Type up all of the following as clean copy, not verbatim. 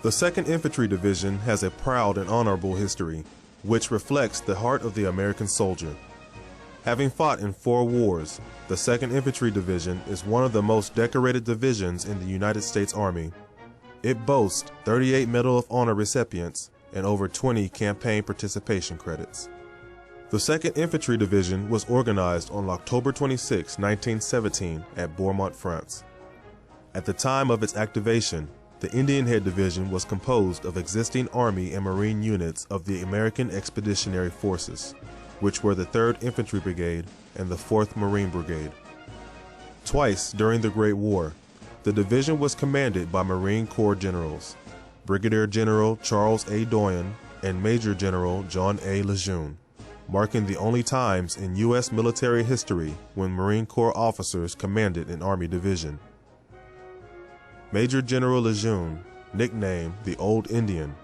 The 2nd Infantry Division has a proud and honorable history, which reflects the heart of the American soldier. Having fought in 4 wars, the 2nd Infantry Division is one of the most decorated divisions in the United States Army. It boasts 38 Medal of Honor recipients and over 20 campaign participation credits. The 2nd Infantry Division was organized on October 26, 1917 at Bourmont, France. At the time of its activation, the Indian Head Division was composed of existing Army and Marine units of the American Expeditionary Forces, which were the 3rd Infantry Brigade and the 4th Marine Brigade. Twice during the Great War, the division was commanded by Marine Corps generals, Brigadier General Charles A. Doyen and Major General John A. Lejeune, marking the only times in U.S. military history when Marine Corps officers commanded an Army division. Major General Lejeune, nicknamed the Old Indian,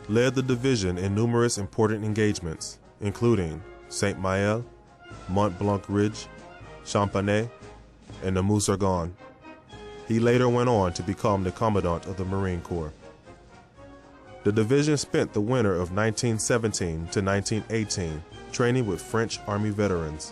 led the division in numerous important engagements, including Saint Mihiel, Mont Blanc Ridge, Champagney, and the Meuse-Argonne. He later went on to become the Commandant of the Marine Corps. The division spent the winter of 1917 to 1918 training with French Army veterans.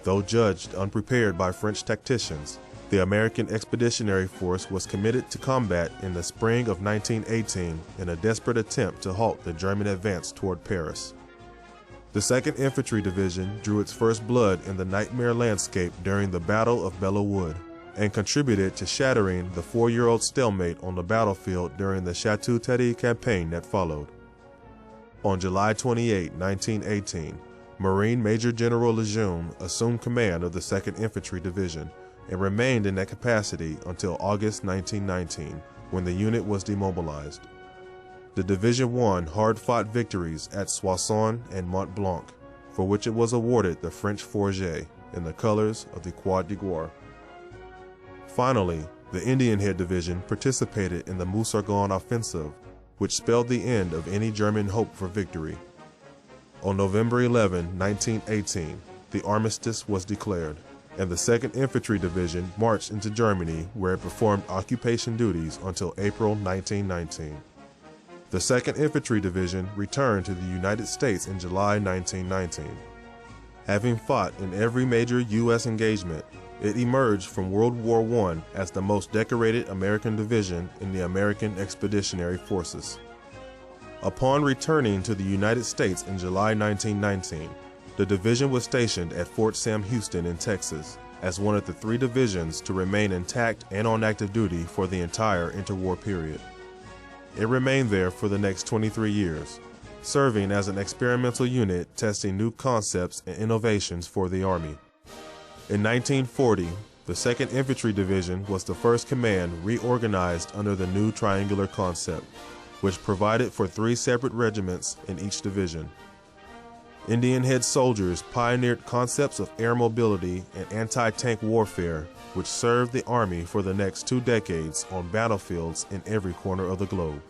Though judged unprepared by French tacticians, the American Expeditionary Force was committed to combat in the spring of 1918 in a desperate attempt to halt the German advance toward Paris. The 2nd Infantry Division drew its first blood in the nightmare landscape during the Battle of Belleau Wood and contributed to shattering the 4-year-old stalemate on the battlefield during the Chateau-Thierry campaign that followed. On July 28, 1918, Marine Major General Lejeune assumed command of the 2nd Infantry Division and remained in that capacity until August 1919, when the unit was demobilized. The division won hard-fought victories at Soissons and Mont Blanc, for which it was awarded the French Fourragère in the colors of the Croix de Guerre. Finally, the Indian Head Division participated in the Meuse-Argonne offensive, which spelled the end of any German hope for victory. On November 11, 1918, the armistice was declared, and the 2nd Infantry Division marched into Germany, where it performed occupation duties until April 1919. The 2nd Infantry Division returned to the United States in July 1919. Having fought in every major U.S. engagement, it emerged from World War I as the most decorated American division in the American Expeditionary Forces. Upon returning to the United States in July 1919, the division was stationed at Fort Sam Houston in Texas as one of the 3 divisions to remain intact and on active duty for the entire interwar period. It remained there for the next 23 years, serving as an experimental unit testing new concepts and innovations for the Army. In 1940, the 2nd Infantry Division was the first command reorganized under the new triangular concept, which provided for 3 separate regiments in each division. Indian Head soldiers pioneered concepts of air mobility and anti-tank warfare, which served the Army for the next 2 decades on battlefields in every corner of the globe.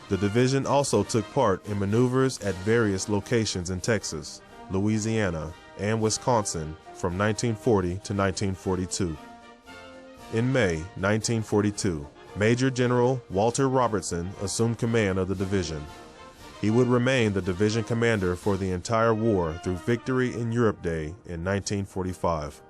The division also took part in maneuvers at various locations in Texas, Louisiana, and Wisconsin from 1940 to 1942. In May 1942, Major General Walter Robertson assumed command of the division. He would remain the division commander for the entire war through Victory in Europe Day in 1945.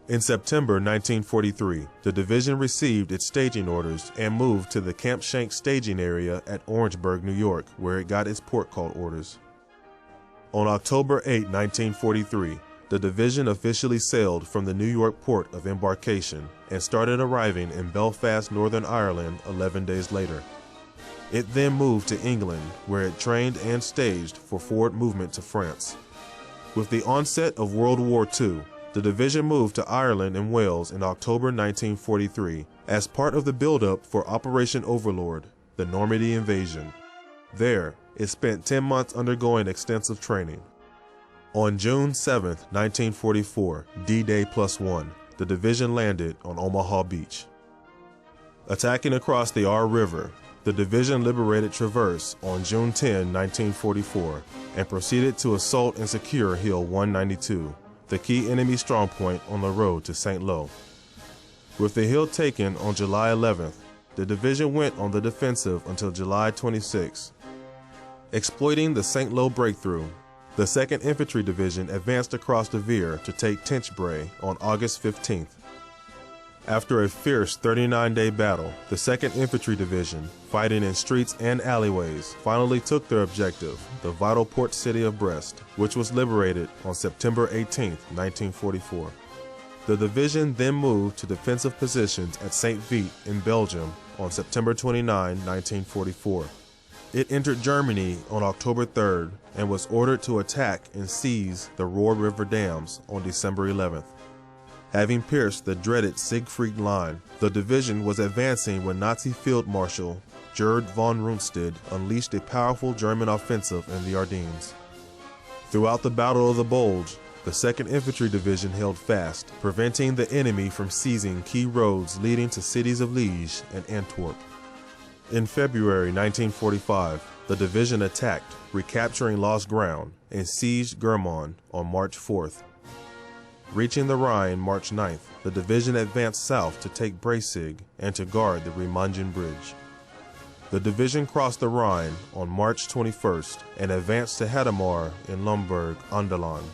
In September 1943, the division received its staging orders and moved to the Camp Shanks staging area at Orangeburg, New York, where it got its port call orders. On October 8, 1943, the division officially sailed from the New York port of embarkation and started arriving in Belfast, Northern Ireland 11 days later. It then moved to England, where it trained and staged for forward movement to France. With the onset of World War II, the division moved to Ireland and Wales in October 1943 as part of the buildup for Operation Overlord, the Normandy Invasion. There, it spent 10 months undergoing extensive training. On June 7, 1944, D-Day +1, the division landed on Omaha Beach. Attacking across the R River, the division liberated Traverse on June 10, 1944, and proceeded to assault and secure Hill 192, the key enemy strongpoint on the road to St. Lo. With the hill taken on July 11th, the division went on the defensive until July 26. Exploiting the St. Lo breakthrough, the 2nd Infantry Division advanced across the Veer to take Tinchebray on August 15th. After a fierce 39-day battle, the 2nd Infantry Division, fighting in streets and alleyways, finally took their objective, the vital port city of Brest, which was liberated on September 18, 1944. The division then moved to defensive positions at St. Vith in Belgium on September 29, 1944. It entered Germany on October 3rd and was ordered to attack and seize the Rohr River dams on December 11th. Having pierced the dreaded Siegfried Line, the division was advancing when Nazi Field Marshal Gerd von Rundstedt unleashed a powerful German offensive in the Ardennes. Throughout the Battle of the Bulge, the 2nd Infantry Division held fast, preventing the enemy from seizing key roads leading to cities of Liège and Antwerp. In February 1945, the division attacked, recapturing lost ground, and sieged Gurmon on March 4th. Reaching the Rhine March 9th, the division advanced south to take Breisig and to guard the Remagen Bridge. The division crossed the Rhine on March 21st and advanced to Hadamar in Lemberg-Anderland,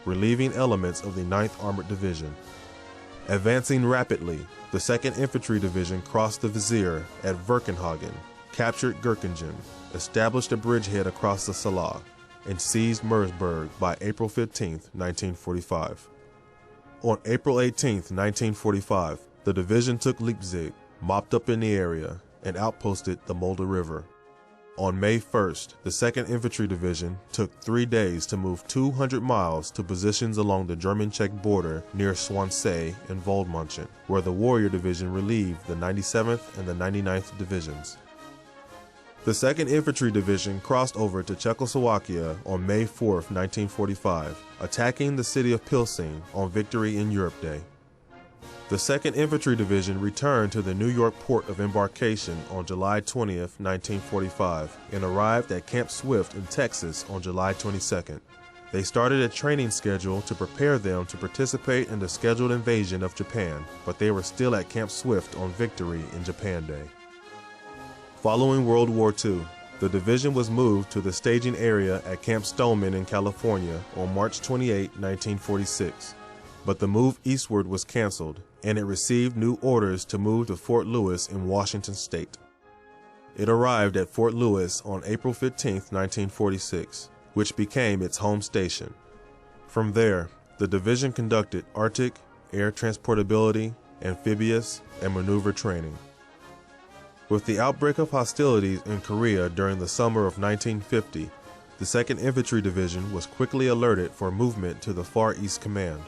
relieving elements of the 9th Armored Division. Advancing rapidly, the 2nd Infantry Division crossed the Vizier at Verkenhagen, captured Gürkingen, established a bridgehead across the Saale, and seized Mersburg by April 15, 1945. On April 18, 1945, the division took Leipzig, mopped up in the area, and outposted the Mulde River. On May 1st, the 2nd Infantry Division took 3 days to move 200 miles to positions along the German-Czech border near Swansea and Vollmonchen, where the Warrior Division relieved the 97th and the 99th Divisions. The 2nd Infantry Division crossed over to Czechoslovakia on May 4, 1945, attacking the city of Pilsen on Victory in Europe Day. The 2nd Infantry Division returned to the New York port of embarkation on July 20, 1945, and arrived at Camp Swift in Texas on July 22nd. They started a training schedule to prepare them to participate in the scheduled invasion of Japan, but they were still at Camp Swift on Victory in Japan Day. Following World War II, the division was moved to the staging area at Camp Stoneman in California on March 28, 1946. But the move eastward was canceled, and it received new orders to move to Fort Lewis in Washington State. It arrived at Fort Lewis on April 15, 1946, which became its home station. From there, the division conducted Arctic, air transportability, amphibious, and maneuver training. With the outbreak of hostilities in Korea during the summer of 1950, the 2nd Infantry Division was quickly alerted for movement to the Far East Command.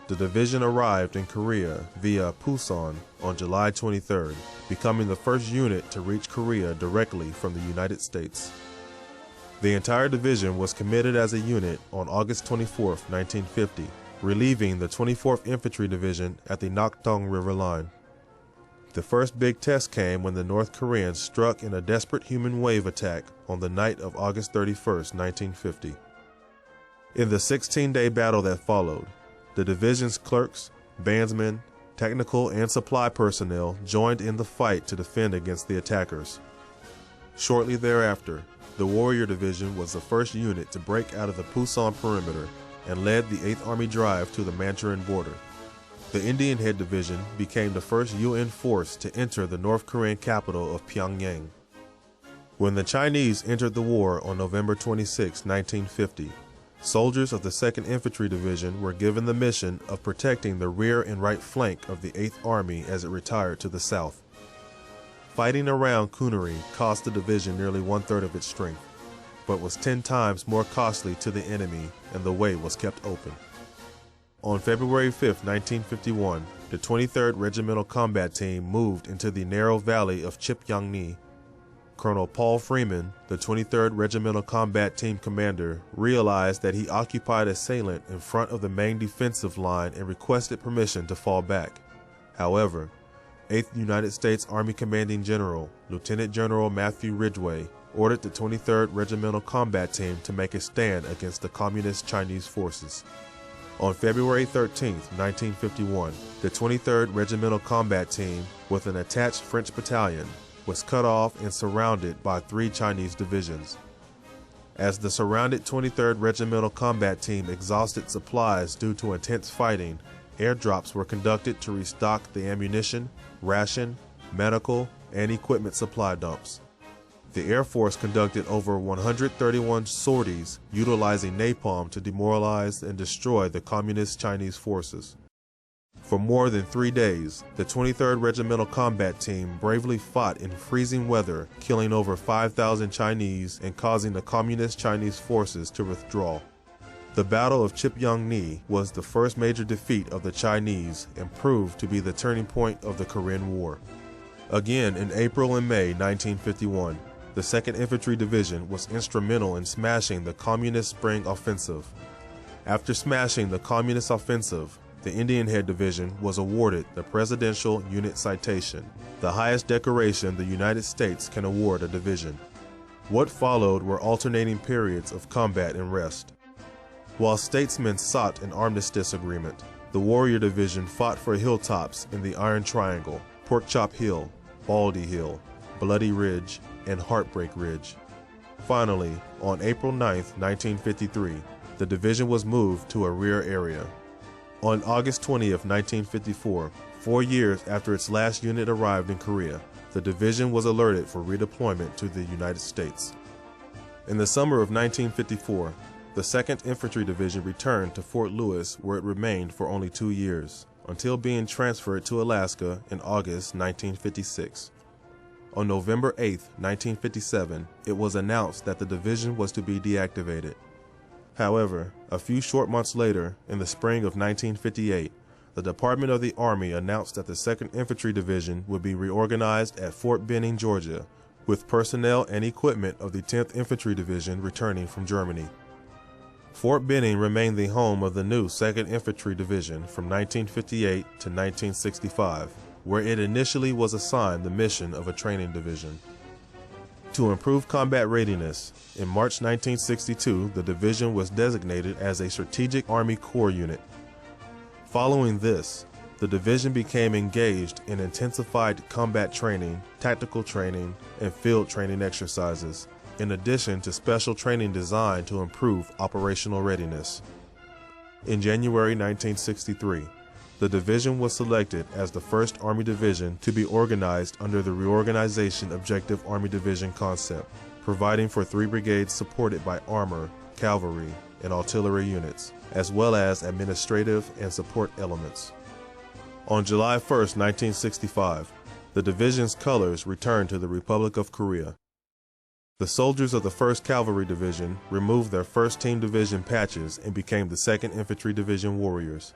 The division arrived in Korea via Pusan on July 23rd, becoming the first unit to reach Korea directly from the United States. The entire division was committed as a unit on August 24, 1950, relieving the 24th Infantry Division at the Nakdong River line. The first big test came when the North Koreans struck in a desperate human wave attack on the night of August 31, 1950. In the 16-day battle that followed, the division's clerks, bandsmen, technical and supply personnel joined in the fight to defend against the attackers. Shortly thereafter, the Warrior Division was the first unit to break out of the Pusan perimeter and led the 8th Army drive to the Manchurian border. The Indian Head Division became the first UN force to enter the North Korean capital of Pyongyang. When the Chinese entered the war on November 26, 1950, soldiers of the 2nd Infantry Division were given the mission of protecting the rear and right flank of the 8th Army as it retired to the south. Fighting around Kunuri cost the division nearly one-third of its strength, but was 10 times more costly to the enemy, and the way was kept open. On February 5, 1951, the 23rd Regimental Combat Team moved into the narrow valley of Chipyangni. Colonel Paul Freeman, the 23rd Regimental Combat Team commander, realized that he occupied a salient in front of the main defensive line and requested permission to fall back. However, 8th United States Army Commanding General, Lieutenant General Matthew Ridgway, ordered the 23rd Regimental Combat Team to make a stand against the Communist Chinese forces. On February 13, 1951, the 23rd Regimental Combat Team, with an attached French battalion, was cut off and surrounded by 3 Chinese divisions. As the surrounded 23rd Regimental Combat Team exhausted supplies due to intense fighting, airdrops were conducted to restock the ammunition, ration, medical, and equipment supply dumps. The Air Force conducted over 131 sorties utilizing napalm to demoralize and destroy the Communist Chinese forces. For more than 3 days, the 23rd Regimental Combat Team bravely fought in freezing weather, killing over 5,000 Chinese and causing the Communist Chinese forces to withdraw. The Battle of Chip-Yong-Ni was the first major defeat of the Chinese and proved to be the turning point of the Korean War. Again, in April and May 1951, the 2nd Infantry Division was instrumental in smashing the Communist Spring Offensive. After smashing the Communist Offensive, the Indian Head Division was awarded the Presidential Unit Citation, the highest decoration the United States can award a division. What followed were alternating periods of combat and rest. While statesmen sought an armistice agreement, the Warrior Division fought for hilltops in the Iron Triangle, Porkchop Hill, Baldy Hill, Bloody Ridge, and Heartbreak Ridge. Finally, on April 9, 1953, the division was moved to a rear area. On August 20, 1954, 4 years after its last unit arrived in Korea, the division was alerted for redeployment to the United States. In the summer of 1954, the 2nd Infantry Division returned to Fort Lewis, where it remained for only 2 years, until being transferred to Alaska in August 1956. On November 8, 1957, it was announced that the division was to be deactivated. However, a few short months later, in the spring of 1958, the Department of the Army announced that the 2nd Infantry Division would be reorganized at Fort Benning, Georgia, with personnel and equipment of the 10th Infantry Division returning from Germany. Fort Benning remained the home of the new 2nd Infantry Division from 1958 to 1965, where it initially was assigned the mission of a training division. To improve combat readiness, in March 1962, the division was designated as a Strategic Army Corps unit. Following this, the division became engaged in intensified combat training, tactical training, and field training exercises, in addition to special training designed to improve operational readiness. In January 1963, the division was selected as the first Army division to be organized under the Reorganization Objective Army Division concept, providing for 3 brigades supported by armor, cavalry, and artillery units, as well as administrative and support elements. On July 1, 1965, the division's colors returned to the Republic of Korea. The soldiers of the 1st Cavalry Division removed their 1st Team Division patches and became the 2nd Infantry Division Warriors.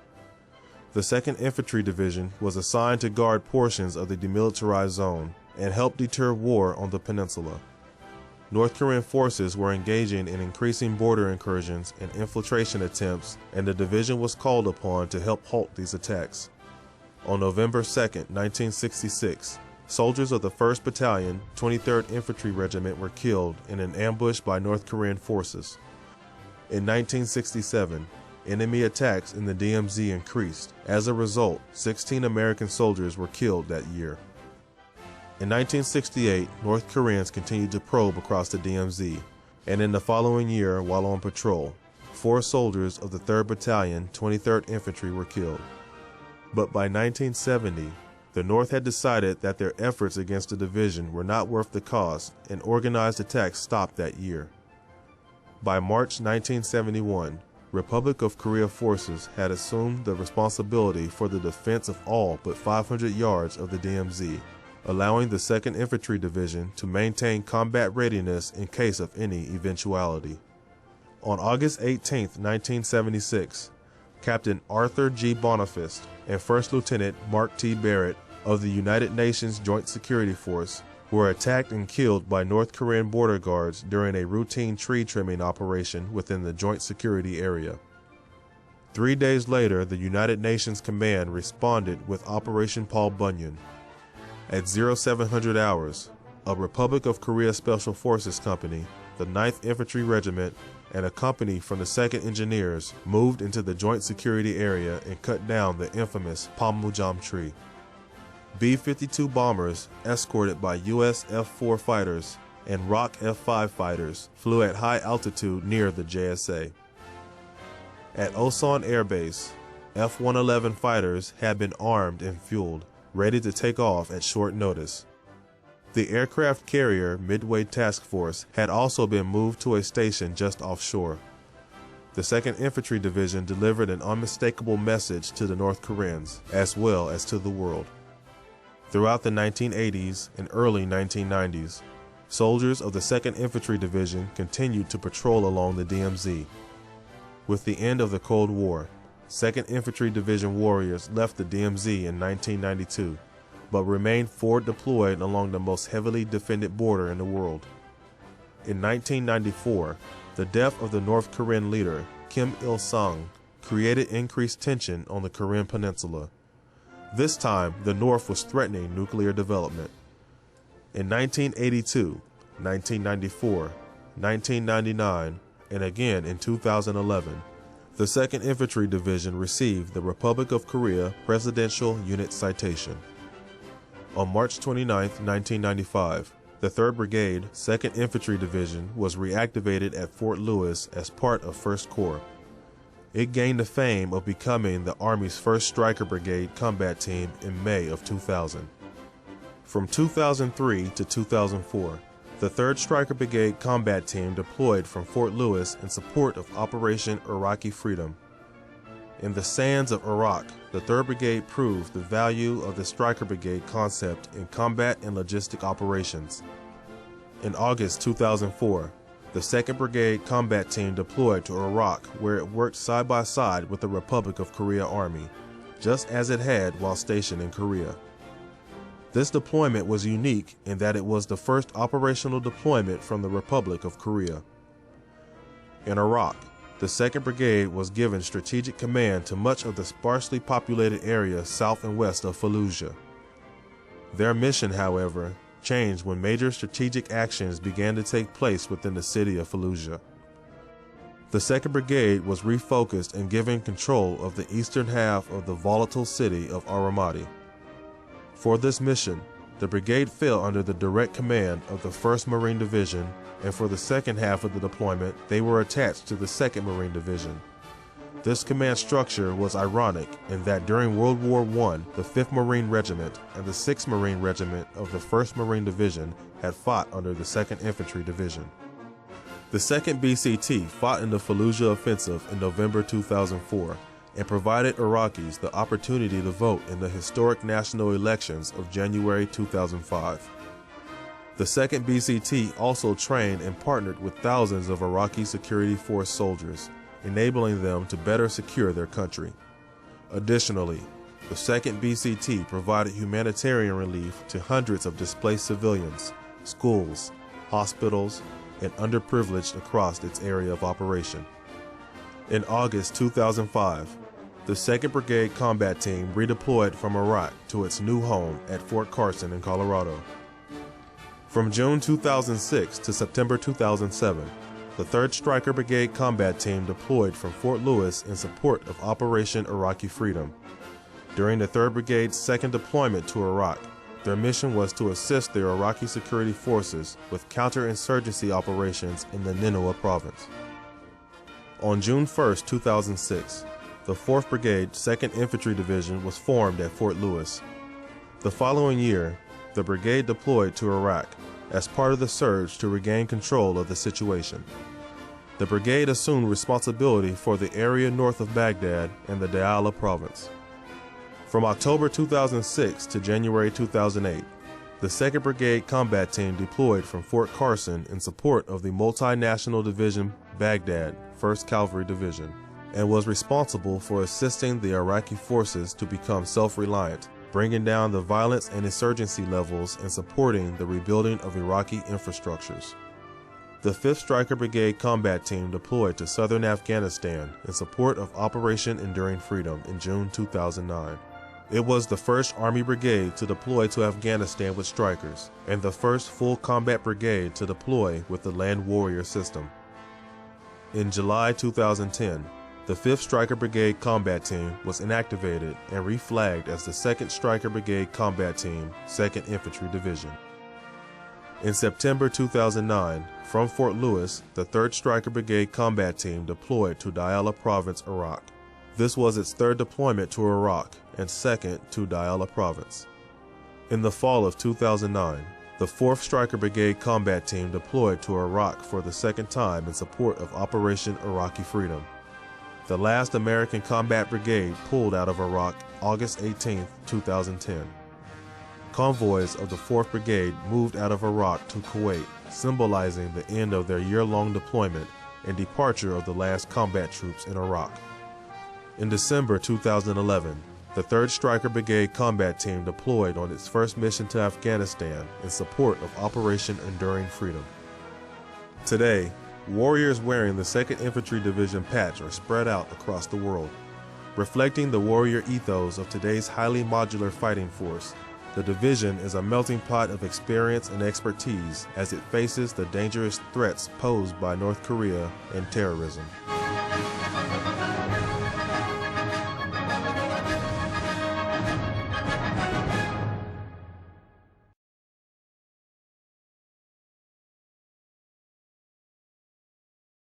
The 2nd Infantry Division was assigned to guard portions of the demilitarized zone and help deter war on the peninsula. North Korean forces were engaging in increasing border incursions and infiltration attempts, and the division was called upon to help halt these attacks. On November 2, 1966, soldiers of the 1st Battalion, 23rd Infantry Regiment were killed in an ambush by North Korean forces. In 1967, enemy attacks in the DMZ increased. As a result, 16 American soldiers were killed that year. In 1968, North Koreans continued to probe across the DMZ, and in the following year, while on patrol, 4 soldiers of the 3rd Battalion, 23rd Infantry were killed. But by 1970, the North had decided that their efforts against the division were not worth the cost, and organized attacks stopped that year. By March 1971, Republic of Korea forces had assumed the responsibility for the defense of all but 500 yards of the DMZ, allowing the 2nd Infantry Division to maintain combat readiness in case of any eventuality. On August 18, 1976, Captain Arthur G. Boniface and First Lieutenant Mark T. Barrett of the United Nations Joint Security Force were attacked and killed by North Korean border guards during a routine tree trimming operation within the Joint Security Area. 3 days later, the United Nations Command responded with Operation Paul Bunyan. At 0700 hours, a Republic of Korea Special Forces Company, the 9th Infantry Regiment, and a company from the 2nd Engineers moved into the joint security area and cut down the infamous Panmunjom tree. B-52 bombers, escorted by U.S. F-4 fighters and ROC F-5 fighters, flew at high altitude near the JSA. At Osan Air Base, F-111 fighters had been armed and fueled, ready to take off at short notice. The aircraft carrier Midway Task Force had also been moved to a station just offshore. The 2nd Infantry Division delivered an unmistakable message to the North Koreans, as well as to the world. Throughout the 1980s and early 1990s, soldiers of the 2nd Infantry Division continued to patrol along the DMZ. With the end of the Cold War, 2nd Infantry Division warriors left the DMZ in 1992, but remained forward deployed along the most heavily defended border in the world. In 1994, the death of the North Korean leader, Kim Il-sung, created increased tension on the Korean Peninsula. This time, the North was threatening nuclear development. In 1982, 1994, 1999, and again in 2011, the 2nd Infantry Division received the Republic of Korea Presidential Unit Citation. On March 29, 1995, the 3rd Brigade, 2nd Infantry Division was reactivated at Fort Lewis as part of 1st Corps. It gained the fame of becoming the Army's first Stryker Brigade combat team in May of 2000. From 2003 to 2004, the 3rd Stryker Brigade combat team deployed from Fort Lewis in support of Operation Iraqi Freedom. In the sands of Iraq, the 3rd Brigade proved the value of the Stryker Brigade concept in combat and logistic operations. In August 2004, the 2nd Brigade combat team deployed to Iraq, where it worked side by side with the Republic of Korea Army, just as it had while stationed in Korea. This deployment was unique in that it was the first operational deployment from the Republic of Korea. In Iraq, the 2nd Brigade was given strategic command to much of the sparsely populated area south and west of Fallujah. Their mission, however, changed when major strategic actions began to take place within the city of Fallujah. The 2nd Brigade was refocused and given control of the eastern half of the volatile city of Al-Ramadi. For this mission, the brigade fell under the direct command of the 1st Marine Division, and for the second half of the deployment, they were attached to the 2nd Marine Division. This command structure was ironic in that during World War I, the 5th Marine Regiment and the 6th Marine Regiment of the 1st Marine Division had fought under the 2nd Infantry Division. The 2nd BCT fought in the Fallujah offensive in November 2004, and provided Iraqis the opportunity to vote in the historic national elections of January 2005. The 2nd BCT also trained and partnered with thousands of Iraqi security force soldiers, enabling them to better secure their country. Additionally, the 2nd BCT provided humanitarian relief to hundreds of displaced civilians, schools, hospitals, and underprivileged across its area of operation. In August 2005, the 2nd Brigade combat team redeployed from Iraq to its new home at Fort Carson in Colorado. From June 2006 to September 2007, the 3rd Stryker Brigade combat team deployed from Fort Lewis in support of Operation Iraqi Freedom. During the 3rd Brigade's second deployment to Iraq, their mission was to assist the Iraqi security forces with counterinsurgency operations in the Nineveh province. On June 1, 2006, the 4th Brigade, 2nd Infantry Division was formed at Fort Lewis. The following year, the brigade deployed to Iraq as part of the surge to regain control of the situation. The brigade assumed responsibility for the area north of Baghdad and the Diyala province. From October 2006 to January 2008, the 2nd Brigade combat team deployed from Fort Carson in support of the multinational division Baghdad, 1st Cavalry Division, and was responsible for assisting the Iraqi forces to become self-reliant, bringing down the violence and insurgency levels and supporting the rebuilding of Iraqi infrastructures. The 5th Stryker Brigade combat team deployed to southern Afghanistan in support of Operation Enduring Freedom in June 2009. It was the 1st Army Brigade to deploy to Afghanistan with Strykers, and the 1st full combat brigade to deploy with the Land Warrior system. In July 2010, the 5th Stryker Brigade Combat Team was inactivated and reflagged as the 2nd Stryker Brigade Combat Team, 2nd Infantry Division. In September 2009, from Fort Lewis, the 3rd Stryker Brigade Combat Team deployed to Diyala Province, Iraq. This was its 3rd deployment to Iraq and 2nd to Diyala Province. In the fall of 2009, the 4th Stryker Brigade Combat Team deployed to Iraq for the 2nd time in support of Operation Iraqi Freedom. The last American combat brigade pulled out of Iraq August 18, 2010. Convoys of the 4th Brigade moved out of Iraq to Kuwait, symbolizing the end of their year-long deployment and departure of the last combat troops in Iraq. In December 2011, the 3rd Stryker Brigade Combat Team deployed on its first mission to Afghanistan in support of Operation Enduring Freedom. Today, warriors wearing the 2nd Infantry Division patch are spread out across the world. Reflecting the warrior ethos of today's highly modular fighting force, the division is a melting pot of experience and expertise as it faces the dangerous threats posed by North Korea and terrorism.